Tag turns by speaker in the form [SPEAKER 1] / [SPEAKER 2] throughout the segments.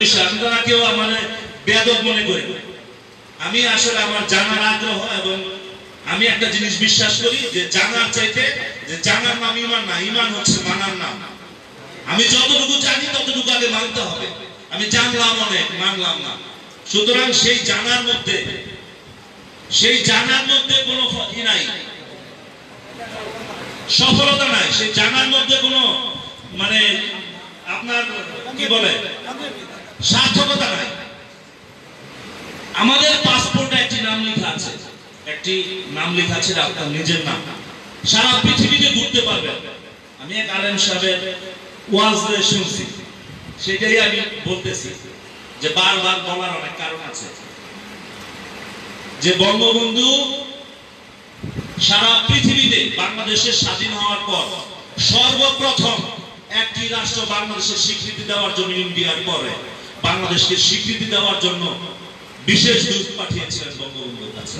[SPEAKER 1] বিষয়, আপনারা কেউ আমার বেয়াদব মনে করি। আমি আসলে আমার জানার আগ্রহ, এবং আমি একটা জিনিস বিশ্বাস করি যে জানার চাইতে যে জানার নাম ইমান না, ইমান হচ্ছে মানার নাম। আমি যতটুকু জানি ততটুকু আগে মানতে হবে। আমি জানলাম অনেক, মানলাম না। সুতরাং সেই জানার মধ্যে কোনো ই নাই, সফলতা নাই। সেই জানার মধ্যে কোনো মানে আপনার কি বলে সার্থকতা নাই। আমাদের পাসপোর্টে একটি নাম লেখা আছে, আপনার নিজের নাম। সারা পৃথিবীতে ঘুরতে পারবেন। আমি এক আলেম সাহেবের ওয়াজে শুনছি, সেটাই আমি বলতেছি যে বারবার বলার অনেক কারণ আছে, যে বঙ্গবন্ধু সারা পৃথিবীতে বাংলাদেশের স্বাধীন হওয়ার পর সর্বপ্রথম একটি রাষ্ট্র বাংলাদেশের স্বীকৃতি দেওয়ার জন্য, ইন্ডিয়ার পরে বাংলাদেশকে স্বীকৃতি দেওয়ার জন্য বিশেষ দূত পাঠিয়েছিলেন বঙ্গবন্ধুর কাছে।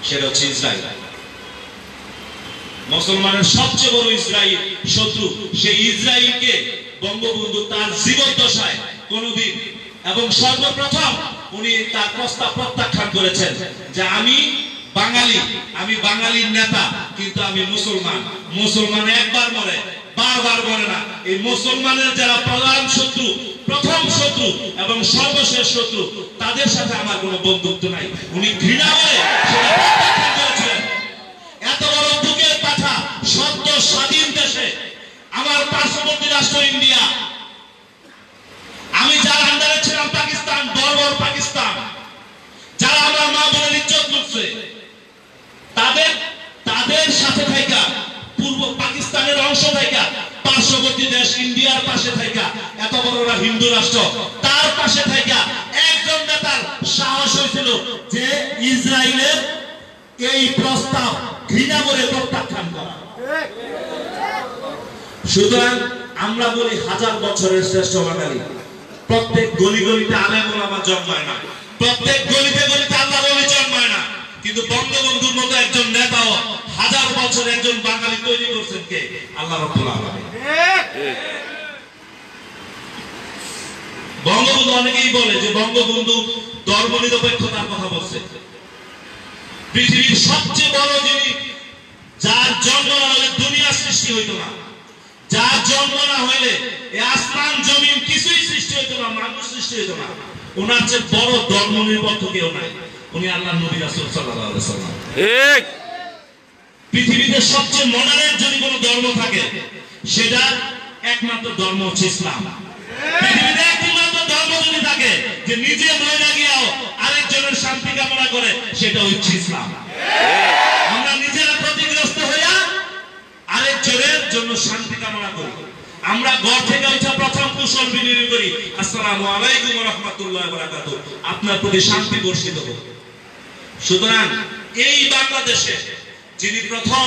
[SPEAKER 1] সেটা হচ্ছে ইসরায়েল। মুসলমানের সবচেয়ে বড় ইসরায়েল শত্রু। সেই ইসরায়েলকে বঙ্গবন্ধু তার জীবদ্দশায় কোনদিন এবং সর্বপ্রথম উনি তার প্রস্তাব প্রত্যাখ্যান করেছেন যে আমি বাঙালির নেতা, কিন্তু আমি মুসলমান। মুসলমান একবার মরে, বারবার মরে না। এই মুসলমানের যারা প্রধান শত্রু, প্রথম শত্রু এবং সর্বশেষ শত্রু, তাদের সাথে আমার কোনো বন্ধুত্ব নাই। উনি ঘৃণা করে সেটা প্রত্যাখ্যান করেছিলেন। এত বড় বুকের পাঠা সদ্য স্বাধীন দেশে, আমার পার্শ্ববর্তী রাষ্ট্র ইন্ডিয়া, আমি যার আন্ডারে ছিলাম পাকিস্তান, বর্বর পাকিস্তান, যারা আমার মা বোনের ইজ্জত লুটছে, তাদের সাথে থাকা, পূর্ব পাকিস্তানের অংশ থাকা, পার্শ্ববর্তী দেশ ইন্ডিয়ার পাশে থাকা, এত বড় হিন্দু রাষ্ট্র, তার পাশে থাকা একজন নেতার সাহস হয়েছিল যে ইসরায়েলের এই প্রস্তাব ঘৃণা করে প্রত্যাখ্যান করা। সুতরাং আমরা বলি 1000 বছরের শ্রেষ্ঠ বাঙালি। প্রত্যেক গলি গলিতে আলেম ওলামা জন্মায় না, প্রত্যেক গলিতে গলিতে আল্লাহর ওলি জন্মায় না, কিন্তু বঙ্গবন্ধুর মতো একজন নেতাও 1000 বছর একজন বাঙালি তৈরি করছেন কে? আল্লাহ রাব্বুল আলামিন। বঙ্গবন্ধু, অনেকেই বলে যে বঙ্গবন্ধু ধর্মনিরপেক্ষতার কথা বলছে। পৃথিবীর সবচেয়ে বড় যিনি, যার জন্ম না হলে দুনিয়া সৃষ্টি হইতো না, যার জন্ম না হইলে এই আসমান জমিন কিছুই সৃষ্টি হইতো না, মানুষ সৃষ্টি হইতো না, ওনার চেয়ে বড় ধর্মনিরপেক্ষ কেউ নাই। উনি আল্লাহর নবী রাসূল সাল্লাল্লাহু আলাইহি ওয়াসাল্লাম। ঠিক। পৃথিবীতে সবচেয়ে মডার্ন যদি কোনো ধর্ম থাকে, সেটা একমাত্র ধর্ম হচ্ছে ইসলাম। পৃথিবীতে একমাত্র ধর্ম যদি থাকে যে নিজে মরে গিয়েও আরেকজনের শান্তি কামনা করে, সেটা হচ্ছে ইসলাম। আমরা নিজেরা ক্ষতিগ্রস্ত হইয়া আরেকজনের জন্য শান্তি কামনা করি। আমরা ঘর থেকে উঠে প্রথম কুশল বিনিময় করি, আসসালামু আলাইকুম ওয়া রাহমাতুল্লাহি ওয়া বারাকাতুহু, আপনার প্রতি শান্তি বর্ষিত হোক। সুতরাং এই বাংলাদেশে যিনি প্রথম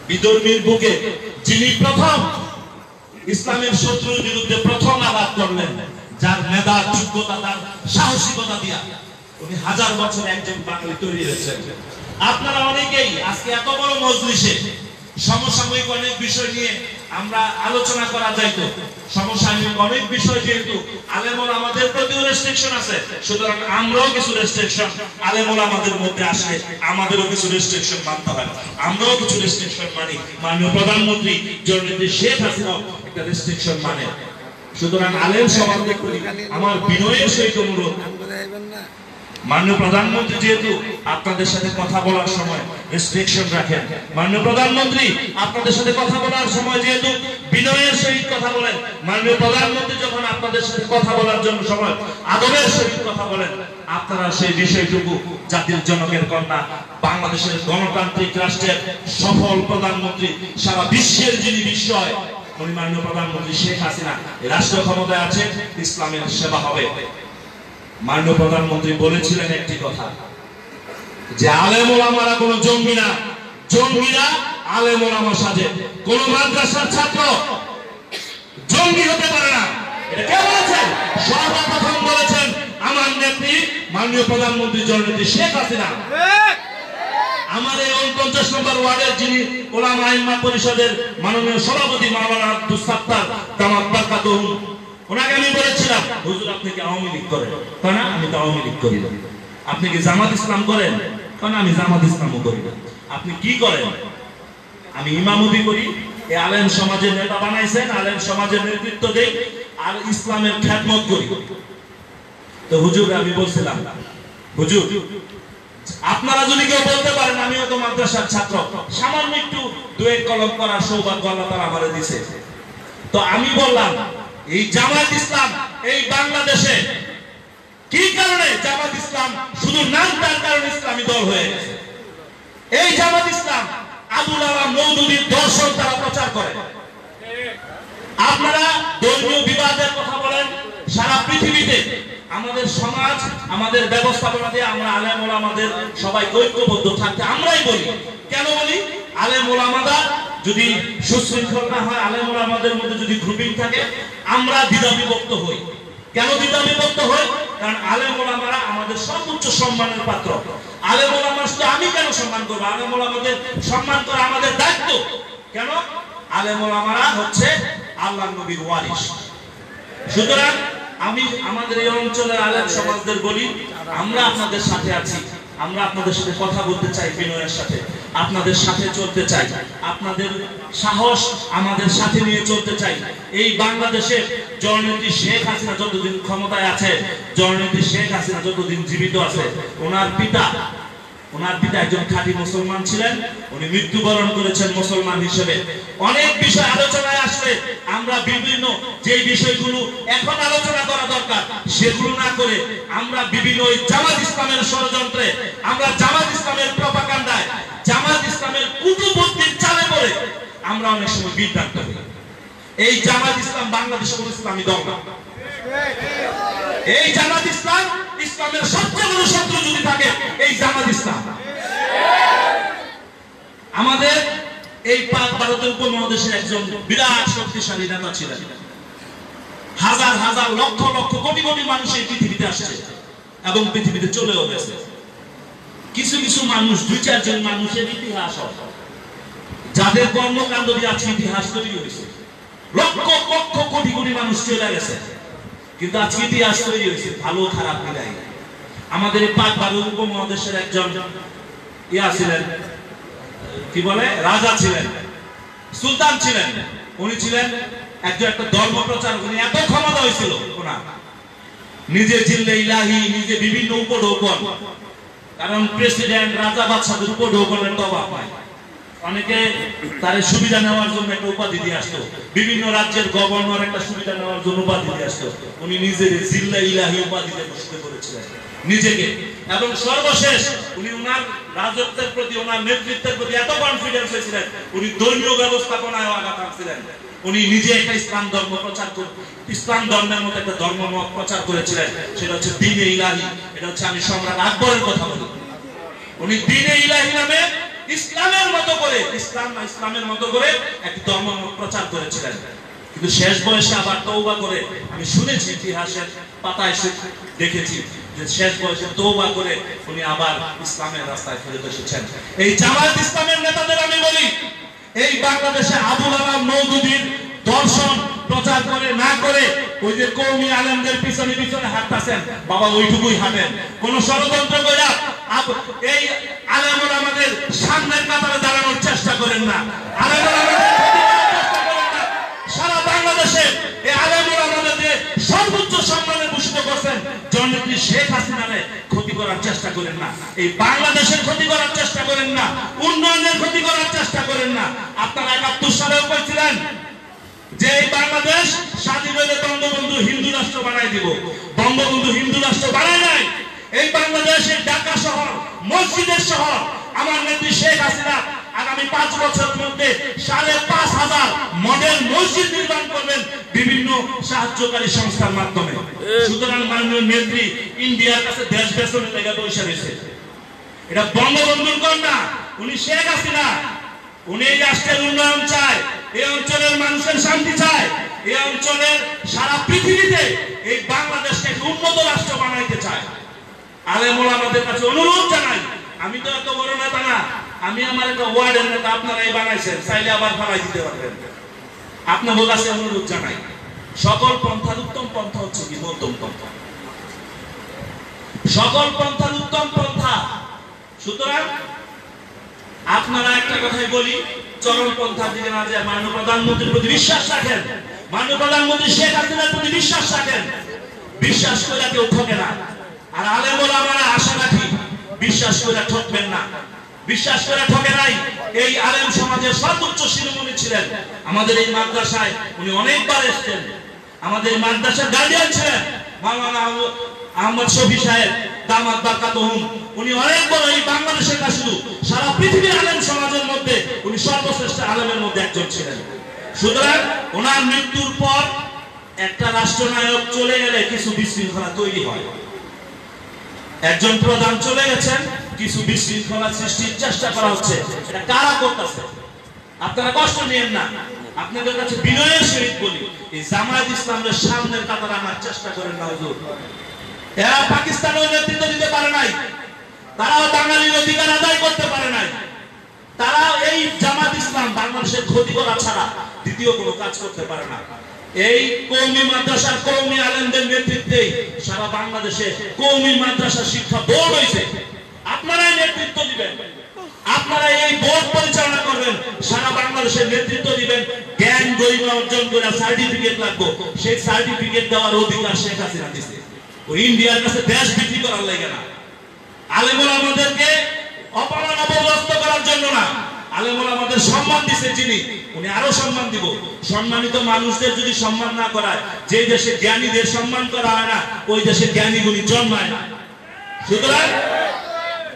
[SPEAKER 1] বিধর্মীর বুকে, যিনি প্রথম ইসলামের শত্রুর বিরুদ্ধে প্রথম আঘাত করলেন, যার মেধা, যোগ্যতা, তার সাহসিকতা দিয়া উনি 1000 বছর একজন বাঙালি তৈরি হয়েছেন। আপনারা অনেকেই আজকে এত বড় মজলিসে সমসাময়িক অনেক বিষয় নিয়ে আমরা আলোচনা করা যাইতো। সমসাময়িক অনেক বিষয়, যেহেতু আলেম ওলামাদের প্রতিও রেস্ট্রিকশন আছে, সুতরাং আমরাও কিছু রেস্ট্রিকশন, আলেম ওলামাদের মধ্যে আসলে আমাদেরও কিছু রেস্ট্রিকশন মানতে হয়। আমরাও কিছু রেস্ট্রিকশন মানি। মাননীয় প্রধানমন্ত্রী জননেত্রী শেখ হাসিনাও একটা রেস্ট্রিকশন মানে। সুতরাং আলেম সমাজকে আমার বিনয়ের সহিত অনুরোধ, মাননীয় প্রধানমন্ত্রী যেহেতু আপনাদের সাথে কথা বলার সময় রেস্ট্রিকশন রাখেন, মাননীয় প্রধানমন্ত্রী আপনাদের সাথে কথা বলার সময় যেহেতু বিনয়ের সহিত কথা বলেন, মাননীয় প্রধানমন্ত্রী যখন আপনাদের সাথে কথা বলার জন্য সময় আদবের সহিত কথা বলেন, আপনারা সেই বিষয়টুকু জাতির জনকের কন্যা, বাংলাদেশের গণতান্ত্রিক রাষ্ট্রের সফল প্রধানমন্ত্রী, সারা বিশ্বের যিনি বিস্ময়, উনি মাননীয় প্রধানমন্ত্রী শেখ হাসিনা, রাষ্ট্র ক্ষমতায় আছেন, ইসলামের সেবা হবে। মাননীয় প্রধানমন্ত্রী বলেছিলেন একটি কথা, যে আলেম ওলামারা কোনো জঙ্গি না, জঙ্গিরা আলেম ওলামা সাজে। কোন মাদ্রাসার ছাত্র জঙ্গি হতে পারে না। এটা কে বলেছেন? সর্বপ্রথম বলেছেন আমার নেত্রী মাননীয় প্রধানমন্ত্রী জননেত্রী শেখ হাসিনা। আমার এই 49 নম্বর ওয়ার্ডের যিনি ওলামা আইম্মা পরিষদের মাননীয় সভাপতি মাওলানা আব্দুস সাত্তার দামাত বারাকাতুহু, ওনাকে আমি বলেছিলাম, হুজুর আপনি কি আওয়ামী লীগ করেন? কারণ আমি তো আওয়ামী লীগ করি না। আপনি কি জামাত ইসলাম করেন? কারণ আমি জামাত ইসলামও করি না। আপনি কি করেন? আমি ইমামতি করি। এই আলেম সমাজের নেতা বানাইছেন, আলেম সমাজের নেতৃত্ব দেই আর ইসলামের খ্যাতমত করি। তো হুজুর আমি বলছিলাম, হুজুর আপনারা যদি কেউ বলতে পারেন আমি হয়তো মাদ্রাসার ছাত্র, সামান্য একটু দুয়েক কলম করার সৌভাগ্য আল্লাহ তাআলা আমারে দিয়েছে। তো আমি বললাম এই জামাত ইসলাম এই বাংলাদেশে কি কারণে জামাত ইসলাম শুধু নামটার কারণে ইসলামী দল হয়ে গেছে। এই জামাত ইসলাম আবুল আলাম মওদুদীর দর্শন তারা প্রচার করে। আপনারা ধর্মীয় বিবাদের কথা বলেন, সারা পৃথিবীতে আমাদের সমাজ আমাদের ব্যবস্থাপনা দিয়ে আমরা আলেম ওলামাদের সবাই ঐক্যবদ্ধ থাকতে আমরাই বলি। কেন বলি? আলেম ওলামারা যদি সুশৃঙ্খল না হয়, আলেম ওলামাদের মধ্যে যদি গ্রুপিং থাকে, আমরা দ্বিধাবিভক্ত হই। কেন দ্বিধাবিভক্ত হই? কারণ আলেম ওলামারা আমাদের সর্বোচ্চ সম্মানের পাত্র। আলেম ওলামা শুধু আমি কেন সম্মান করবো? আলেম ওলামাদের সম্মান করা আমাদের দায়িত্ব। কেন? আলেম ওলামারা হচ্ছে আল্লাহর নবীর ওয়ারিস। সুতরাং আমি আমাদের এই অঞ্চলের আলেম সমাজদের বলি, আমরা আপনাদের সাথে আছি, আমরা আপনাদের সাথে কথা বলতে চাই, বিনয়ের সাথে আপনাদের সাথে চলতে চাই, আপনাদের সাহস আমাদের সাথে নিয়ে চলতে চাই। এই বাংলাদেশে জননেত্রী শেখ হাসিনা যতদিন ক্ষমতায় আছে, জননেত্রী শেখ হাসিনা যতদিন জীবিত আছে, ওনার পিতা একজন খাঁটি মুসলমান ছিলেন। উনি মৃত্যুবরণ করেছেন মুসলমান হিসেবে। অনেক বিষয় আলোচনায় আসছে, আমরা বিভিন্ন যে বিষয়গুলো এখন আলোচনা করা দরকার সেগুলো না করে আমরা বিভিন্ন ওই জামাত ইসলামের ষড়যন্ত্রে, আমরা জামাত ইসলামের প্রপাগান্ডায়, জামাত ইসলামের কুটুবুদ্ধির চালে পড়ে আমরা অনেক সময় বিভ্রান্ত হই। এই জামাত ইসলাম বাংলাদেশের কোন ইসলামী দল না। এই জামাত ইসলাম ইসলামের সবচেয়ে বড় শত্রু যদি থাকে এই জামাত ইসলাম। আমাদের এই পাক ভারতের উপমহাদেশের একজন বিরাট শক্তিশালী নেতা ছিলেন। হাজার হাজার লক্ষ লক্ষ কোটি কোটি মানুষ এই পৃথিবীতে আসছে এবং পৃথিবীতে চলেও গেছে। কিছু কিছু মানুষ, দুই চারজন মানুষের ইতিহাস, যাদের কর্মকাণ্ড দিয়ে আজকে ইতিহাস তৈরি হয়েছে। লক্ষ লক্ষ কোটি কোটি মানুষ চলে গেছে, কিন্তু আজকে ইতিহাস তৈরি হয়েছে ভালো খারাপ মিলাই। আমাদের এই পাক ভারত উপমহাদেশের একজন ছিলেন, কি বলে, রাজা ছিলেন, সুলতান ছিলেন। উনি ছিলেন একজন একটা ধর্ম প্রচার। উনি এত ক্ষমতা হয়েছিল ওনার, নিজে জিল্লে ইলাহি, নিজে বিভিন্ন উপঢৌকন। কারণ প্রেসিডেন্ট রাজা বাদশাদের উপঢৌকনের তো অভাব হয়। অনেকে তার সুবিধা নেওয়ার জন্য একটা উপাধি দিয়ে আসতো, বিভিন্ন রাজ্যের গভর্নর একটা সুবিধা নেওয়ার জন্য উপাধি দিয়ে আসতো। উনি নিজের জিল্লা ইলাহি উপাধিতে বসতে করেছিলেন নিজেকে। এবং সর্বশেষ উনি ওনার রাজত্বের প্রতি, ওনার নেতৃত্বের প্রতি এত কনফিডেন্স হয়েছিলেন, উনি ধর্মীয় ব্যবস্থাপনায় আগা থাকছিলেন। উনি নিজে একটা ইসলাম ধর্ম প্রচার করে, ইসলাম ধর্মের মতো একটা ধর্ম প্রচার করেছিলেন, সেটা হচ্ছে দ্বীনে ইলাহি। এটা হচ্ছে আমি সম্রাট আকবরের কথা বলি। উনি দ্বীনে ইলাহি নামে ইসলামের মতো করে, ইসলামের মতো করে একটি ধর্ম প্রচার করেছিলেন। কিন্তু শেষ বয়সে আবার তওবা করে, আমি শুনেছি ইতিহাসের পাতায় দেখেছি যে শেষ বয়সে তওবা করে উনি আবার ইসলামের রাস্তায় ফিরে এসেছেন। এই জামাত ইসলামের নেতাদের আমি বলি, এই বাংলাদেশে আবুল আলাম মওদুদীর দর্শন প্রচার করে না করে ওই যে কওমি আলেমদের পিছনে পিছনে হাঁটতেছেন, বাবা ওইটুকুই হাঁটেন। কোন ষড়যন্ত্র করে এই আলেম ওলামাদের সামনের কাতারে দাঁড়ানোর চেষ্টা করেন না। আলেম ওলামাদের চেষ্টা করেন না। সারা বাংলাদেশে এই আলেম ওলামাদের যে সর্বোচ্চ সম্মানে ভূষিত করছেন, জননেত্রী শেখ হাসিনারে ক্ষতি করার চেষ্টা করেন না। এই বাংলাদেশের ক্ষতি করার চেষ্টা করেন না, উন্নয়নের ক্ষতি করার চেষ্টা করেন না। আপনারা ৭১ সালেও বলছিলেন যে এই বাংলাদেশ স্বাধীন হলে বঙ্গবন্ধু হিন্দু রাষ্ট্র বানাই দিব। বঙ্গবন্ধু হিন্দু রাষ্ট্র বানায় নাই। এই বাংলাদেশের ঢাকা শহর মসজিদের শহর। আমার নেত্রী শেখ হাসিনা আগামী 5 বছরের মধ্যে ৫,৫০০ মডেল মসজিদ নির্মাণ করবেন বিভিন্ন সাহায্যকারী সংস্থার মাধ্যমে। সুতরাং মাননীয় নেত্রী ইন্ডিয়ার কাছে দেশ বেচনের লেগে বসে রয়েছে। এটা বঙ্গবন্ধুর কন্যা, উনি শেখ হাসিনা। উনি এই রাষ্ট্রের উন্নয়ন চায়, এই অঞ্চলের মানুষের শান্তি চায়, এই অঞ্চলের সারা পৃথিবীতে এই বাংলাদেশকে উন্নত রাষ্ট্র বানাইতে চায়। আলেম ওলামাদের কাছে অনুরোধ জানাই, আমি তো এত বড় নেতা না, আমি আমার একটা ওয়ার্ডের নেতা, আপনারাই বানাইছেন, চাইলে আবার ফালাই দিতে পারবেন। আপনাদের কাছে অনুরোধ জানাই, সকল পন্থার উত্তম হচ্ছে কি মধ্যম পন্থা। সকল পন্থার উত্তম পন্থা। সুতরাং আপনারা একটা কথাই বলি, চরম পন্থার দিকে না যায় মাননীয় প্রধানমন্ত্রীর প্রতি বিশ্বাস রাখেন, মাননীয় প্রধানমন্ত্রী শেখ হাসিনার প্রতি বিশ্বাস রাখেন। বিশ্বাস করে কেউ ঠকে না। আর আলেম ওলামারা আশা রাখি বিশ্বাস করে ঠকবেন না। বিশ্বাস করে ঠকে নাই। এই আলেম সমাজের সর্বোচ্চ শিরোমণি ছিলেন। আমাদের এই মাদ্রাসায় উনি অনেকবার এসেছেন। আমাদের মাদ্রাসার গার্ডিয়ান ছিলেন মাওলানা আহমদ শফি সাহেব দামাত বারকাতুহুম। উনি অনেক বড় এই বাংলাদেশের না শুধু সারা পৃথিবীর আলেম সমাজের মধ্যে উনি সর্বশ্রেষ্ঠ আলেমের মধ্যে একজন ছিলেন। সুতরাং ওনার মৃত্যুর পর একটা রাষ্ট্রনায়ক চলে গেলে কিছু বিশৃঙ্খলা তৈরি হয়। একজন প্রধান চলে গেছেন, কিছু বিশৃঙ্খলা সৃষ্টির চেষ্টা করা হচ্ছে। এটা কারা করতেছে? আপনারা কষ্ট নিয়েন না। আপনাদের কাছে বিনয়ের সহিত বলি, এই জামায়াত ইসলামের সামনের কাতারে আনার চেষ্টা করেন না হুজুর। এরা পাকিস্তানের নেতৃত্ব দিতে পারে নাই, তারাও বাঙালির অধিকার আদায় করতে পারে নাই। তারা এই জামাত ইসলাম বাংলাদেশের ক্ষতি করা ছাড়া দ্বিতীয় কোনো কাজ করতে পারে না। এই কওমি মাদ্রাসার কওমি আলেমদের নেতৃত্বে সারা বাংলাদেশে কওমি মাদ্রাসা শিক্ষা বোর্ড হয়েছে। আপনারাই নেতৃত্ব দিবেন, আপনারা এই বোর্ড পরিচালনা করবেন, সারা বাংলাদেশের নেতৃত্ব দিবেন। জ্ঞান গরিমা অর্জন করে সার্টিফিকেট লাগবে, সেই সার্টিফিকেট দেওয়ার অধিকার শেখ হাসিনা দিয়েছে। ওই ইন্ডিয়ার কাছে দেশ বিক্রি করার লাগে না। আলেম ওলামাদেরকে অপমান অপদস্থ করার জন্য না, আলেম ওলামাদের সম্মান দিয়েছে যিনি, উনি আরো সম্মান দিব। সম্মানিত মানুষদের যদি সম্মান না করায়, যে দেশে জ্ঞানীদের সম্মান করা হয় না, ওই দেশে জ্ঞানী গুণী জন্মায় না। সুতরাং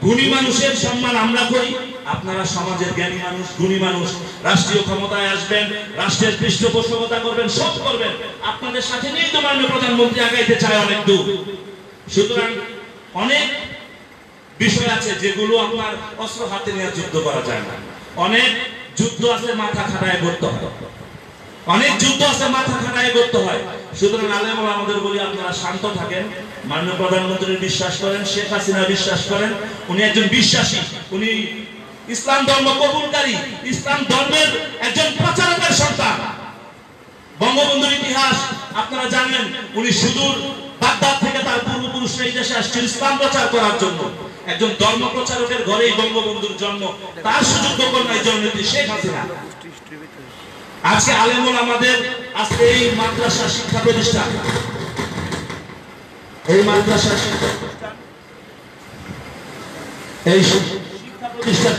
[SPEAKER 1] গুণী মানুষের সম্মান আমরা করি। আপনারা সমাজের জ্ঞানী মানুষ, গুণী মানুষ, রাষ্ট্রীয় ক্ষমতায় আসবেন, রাষ্ট্রের পৃষ্ঠপোষকতা করবেন, সব করবেন। আপনাদের সাথে নিয়ে তো মাননীয় প্রধানমন্ত্রী আগাইতে চায় অনেক দূর। সুতরাং অনেক বিষয় আছে যেগুলো আপনার অস্ত্র হাতে নিয়ে যুদ্ধ করা যায় না। অনেক যুদ্ধ আছে মাথা খাটায় করতে হয়, অনেক যুদ্ধ আছে মাথা খাটায় করতে হয়। সুতরাং আলেম ওলামাদের বলি, আপনারা শান্ত থাকেন, মাননীয় প্রধানমন্ত্রীর বিশ্বাস করেন, শেখ হাসিনা বিশ্বাস করেন। উনি একজন বিশ্বাসী, উনি ইসলাম ধর্ম কবুলকারী, ইসলাম ধর্মের একজন প্রচারকের সন্তান। বঙ্গবন্ধুর ইতিহাস আপনারা জানেন, উনি সুদূর বাগদাদ থেকে তার পূর্বপুরুষরা এই দেশে আসছেন ইসলাম প্রচার করার জন্য। একজন ধর্ম প্রচারকের ঘরেই বঙ্গবন্ধুর জন্ম, তার সুযোগ্য কন্যা জননেত্রী শেখ হাসিনা। আজকে আলেম ওলামাদের আজকে এই মাদ্রাসা শিক্ষা প্রতিষ্ঠান, এই মাদ্রাসা শিক্ষা প্রতিষ্ঠান, এই শিক্ষা প্রতিষ্ঠান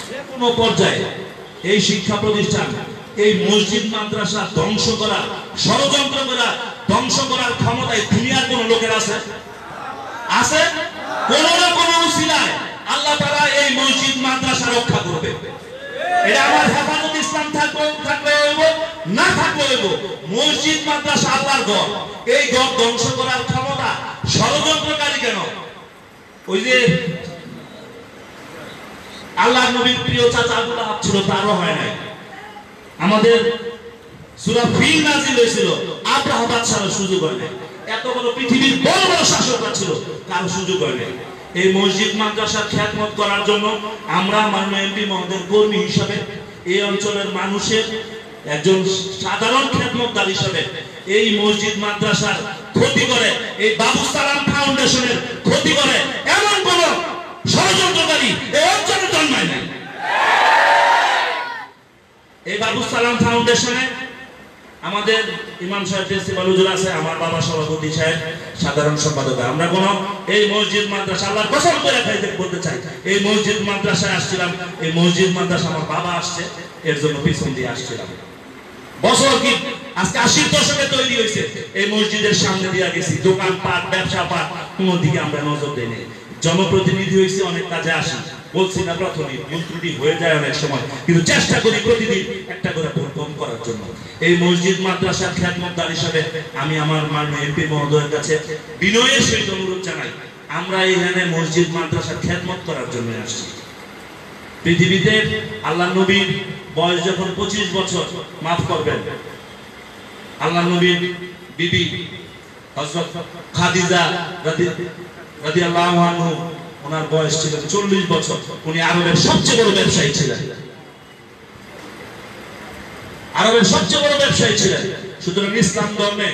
[SPEAKER 1] যে কোনো পর্যায়ে এই শিক্ষা প্রতিষ্ঠান, এই মসজিদ মাদ্রাসা ধ্বংস করা, ষড়যন্ত্র করা, ধ্বংস করার ক্ষমতায় দুনিয়ার কোন লোকের আছে? আছে? কোন না কোন উসিলায় আল্লাহ তাআলা এই মসজিদ মাদ্রাসা রক্ষা করবে। এটা আমার হেফাজত ইসলাম থাকবে হইব, না থাকবে হইব। মসজিদ মাদ্রাসা আল্লাহর ঘর, এই ঘর ধ্বংস করার ক্ষমতা ষড়যন্ত্রকারী কেন? ওই যে আল্লাহর নবীর প্রিয় চাচা আবু লাহাব ছিল, তারও হয় নাই। আমাদের সূরা ফিল নাযিল হয়েছিল, আব্রাহা বাদশার সুযোগ হয় নাই। এত বড় পৃথিবীর বড় বড় শাসকরা ছিল, কারো সুযোগ হয় নাই। এই মসজিদ মাদ্রাসার খিয়ামত করার জন্য আমরা মাননীয় এমপি মহোদয়ের কর্মী হিসাবে, এই অঞ্চলের মানুষের একজন সাধারণ খিয়ামতদার হিসাবে এই মসজিদ মাদ্রাসার ক্ষতি করে, এই বাবু সালাম ফাউন্ডেশনের ক্ষতি করে এমন কোন ষড়যন্ত্রকারী এই অঞ্চলে জন্মায় নাই। এই বাবু সালাম ফাউন্ডেশনে আমাদের ইমাম সাহেব প্রিন্সিপাল হুজুর আছে, আমার বাবা সভাপতি সাহেব, সাধারণ সম্পাদক। আমরা কোন এই মসজিদ মাদ্রাসা আল্লাহর কসম করে বলতে চাই, এই মসজিদ মাদ্রাসায় আসছিলাম, এই মসজিদ মাদ্রাসা আমার বাবা আসছে, এর জন্য পিছন দিয়ে আসছিলাম। বছর কি আজকে 80 দশকে তৈরি হয়েছে, এই মসজিদের সামনে দিয়ে গেছি, দোকান পাট, ব্যবসা পাট, কোন দিকে আমরা নজর দেই না। জনপ্রতিনিধি হয়েছে, অনেক কাজে আসি, বলছি না প্রথমে ভুল ত্রুটি হয়ে যায় অনেক সময়, কিন্তু চেষ্টা করি প্রতিদিন একটা করে ভুল কম করার জন্য। এই মসজিদ মাদ্রাসার খিয়ামতদার হিসেবে আমি আমার মাননীয় এমপি মহোদয়ের কাছে বিনয়ের সহিত অনুরোধ জানাই, আমরা এখানে মসজিদ মাদ্রাসার খিয়ামত করার জন্য আসছি। পৃথিবীতে আল্লাহ নবীর বয়স যখন 25 বছর, মাফ করবেন, আল্লাহ নবীর বিবি হযরত খাদিজা রাদিয়াল্লাহু আনহা, ওনার বয়স ছিল 40 বছর। উনি আরবের সবচেয়ে বড় ব্যবসায়ী ছিলেন, আরবের সবচেয়ে বড় ব্যবসায়ী ছিলেন। সুতরাং ইসলাম ধর্মে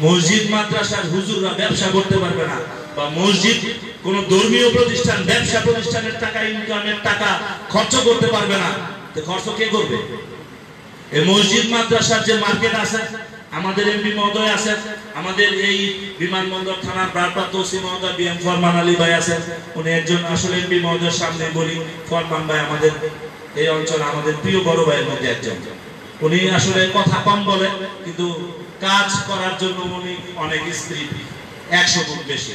[SPEAKER 1] মসজিদ মাদ্রাসার হুজুররা ব্যবসা করতে পারবে না, বা মসজিদ কোন ধর্মীয় প্রতিষ্ঠান ব্যবসা প্রতিষ্ঠানের টাকা ইনকামের টাকা খরচ করতে পারবে না, তো খরচ কে করবে? এই মসজিদ মাদ্রাসার যে মার্কেট আছে, আমাদের এমপি মহোদয় আছেন, আমাদের এই বিমানবন্দর থানার ভারপ্রাপ্ত ওসি মহোদয় বিএম ফরমান আলী ভাই আছেন, উনি একজন আসলে এমপি মহোদয়ের সামনে বলি ফরমান ভাই আমাদের এই অঞ্চলে আমাদের প্রিয় বড় ভাইয়ের মধ্যে একজন। উনি আসলে কথা কম বলে, কিন্তু কাজ করার জন্য উনি অনেক স্ত্রী 100 গুণ বেশি।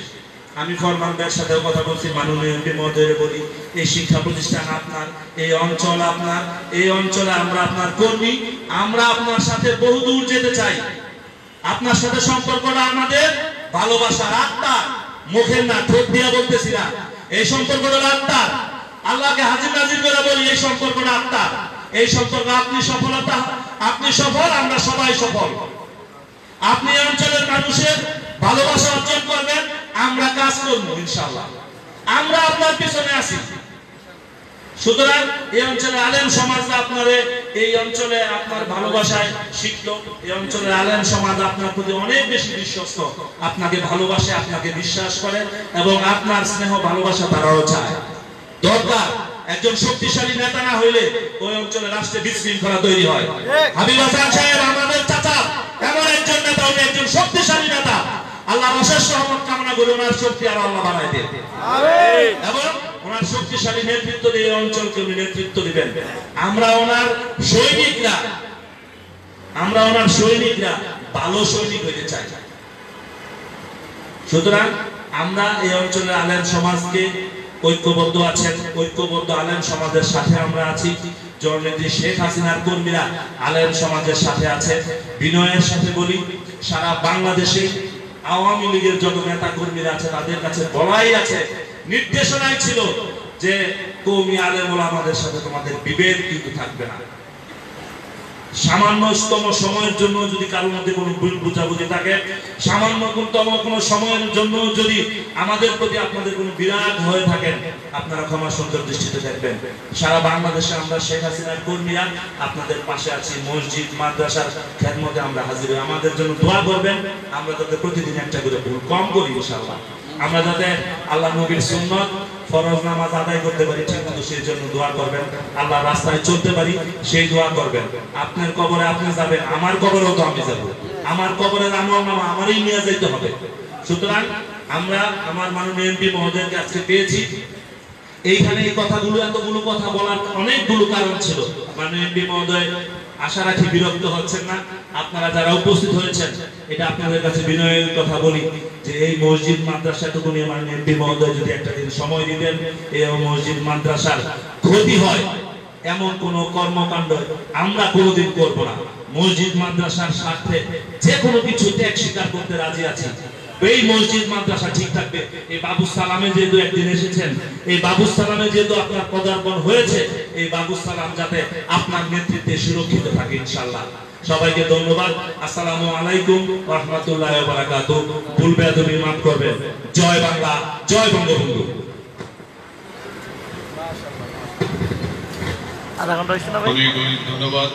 [SPEAKER 1] আমি ফরমান ভাইয়ের সাথেও কথা বলছি, মাননীয় এমপি মহোদয়ের বলি এই শিক্ষা প্রতিষ্ঠান আপনার, এই অঞ্চল আপনার, এই অঞ্চলে আমরা আপনার কর্মী, আমরা আপনার সাথে বহুদূর যেতে চাই। আপনার সাথে সম্পর্কটা আমাদের ভালোবাসার, আত্মার, মুখের না, ঠোঁট দিয়ে বলতেছি না। এই সম্পর্কটা আত্মার, আল্লাহকে হাজির নাজির করে বলি এই সম্পর্কটা আত্মার। এই সম্পর্ক আপনি সফলতা, আপনি সফল, আমরা সবাই সফল। আপনি এই অঞ্চলের মানুষের ভালোবাসা অর্জন করবেন, আমরা কাজ করবো ইনশাআল্লাহ, আমরা আপনার পিছনে আছি। সুতরাং এই অঞ্চলের আলেম সমাজরা আপনার এই অঞ্চলে আপনার ভালোবাসায় শিখলো, এই অঞ্চলের আলেম সমাজ আপনার প্রতি অনেক বেশি বিশ্বস্ত, আপনাকে ভালোবাসে, আপনাকে বিশ্বাস করে, এবং আপনার স্নেহ ভালোবাসা তারাও চায়। দরকার একজন শক্তিশালী নেতা না হইলে ওই অঞ্চলে রাষ্ট্রে বিশৃঙ্খলা তৈরি হয়। হাবিব হাসান সাহেব আমাদের চাচা এমন একজন নেতা, উনি একজন শক্তিশালী নেতা। আল্লাহ অশেষ রহমত কামনা করে ওনার শক্তি আর আল্লাহ বাড়ায় দেন, এবং ওনার শক্তিশালী নেতৃত্ব দিয়ে এই অঞ্চলকে উনি নেতৃত্ব দিবেন। আমরা ওনার সৈনিকরা ভালো সৈনিক হইতে চাই। সুতরাং আমরা এই অঞ্চলের আলেম সমাজকে ঐক্যবদ্ধ আছেন, ঐক্যবদ্ধ আলেম সমাজের সাথে আমরা আছি। জননেত্রী শেখ হাসিনার কর্মীরা আলেম সমাজের সাথে আছে। বিনয়ের সাথে বলি, সারা বাংলাদেশে আওয়ামী লীগের যত নেতা কর্মীরা আছে তাদের কাছে বলাই আছে, নির্দেশনাই ছিল যে কওমি আলেম ওলামাদের সাথে তোমাদের বিভেদ কিন্তু থাকবে না। সামান্যতম সময়ের জন্য যদি কারোর মধ্যে কোনো ভুল বুঝাবুঝি থাকে, সামান্যতম কোনো সময়ের জন্য যদি আমাদের প্রতি আপনাদের কোনো বিরাগ হয়ে থাকেন, আপনারা ক্ষমা সুন্দর দৃষ্টিতে দেখবেন। সারা বাংলাদেশে আমরা শেখ হাসিনার কর্মীরা আপনাদের পাশে আছি। মসজিদ মাদ্রাসার খেদমতে আমরা হাজির হই। আমাদের জন্য দোয়া করবেন, আমরা যাতে প্রতিদিন একটা করে ভুল কম করি ইনশাআল্লাহ। আমরা যাতে আল্লাহ নবীর সুন্নত ফরজ নামাজ আদায় করতে পারি ঠিক মতো, সেই জন্য দোয়া করবেন। আল্লাহ রাস্তায় চলতে পারি সেই দোয়া করবেন। আপনার কবরে আপনি যাবেন, আমার কবরেও তো আমি যাব, আমার কবরের আমল নামা আমারই নিয়ে যেতে হবে। সুতরাং আমরা আমার মাননীয় এমপি মহোদয়কে আজকে পেয়েছি। এইখানে এই কথাগুলো, এতগুলো কথা বলার অনেকগুলো কারণ ছিল। মাননীয় এমপি মহোদয় আশা রাখি বিরক্ত হচ্ছেন না। আপনারা যারা উপস্থিত হয়েছেন, এটা আপনাদের কাছে বিনয়ের কথা বলি যে এই মসজিদ মাদ্রাসাটুকু নিয়ে মাননীয় এমপি মহোদয় যদি একটা দিন সময় দিতেন, এই মসজিদ মাদ্রাসার ক্ষতি হয় এমন কোন কর্মকাণ্ড আমরা কোনোদিন করব না। মসজিদ মাদ্রাসার স্বার্থে যে কোনো কিছু ত্যাগ স্বীকার করতে রাজি আছি। এই মসজিদ মাদ্রাসা ঠিক থাকবে। এই বাবু সালামে যেহেতু একদিন এসেছেন, এই বাবু সালামে যেহেতু আপনার পদার্পণ হয়েছে, এই বাবু সালাম যাতে আপনার নেতৃত্বে সুরক্ষিত থাকে ইনশাআল্লাহ। সবাইকে ধন্যবাদ। আসসালামু আলাইকুম ওয়া রাহমাতুল্লাহি ওয়া বারাকাতুহু। ভুল বেয়াদবি মাফ করবেন। জয় বাংলা, জয় বঙ্গবন্ধু।
[SPEAKER 2] আধা ঘন্টা হইছে না ভাই?
[SPEAKER 3] অনেক ধন্যবাদ।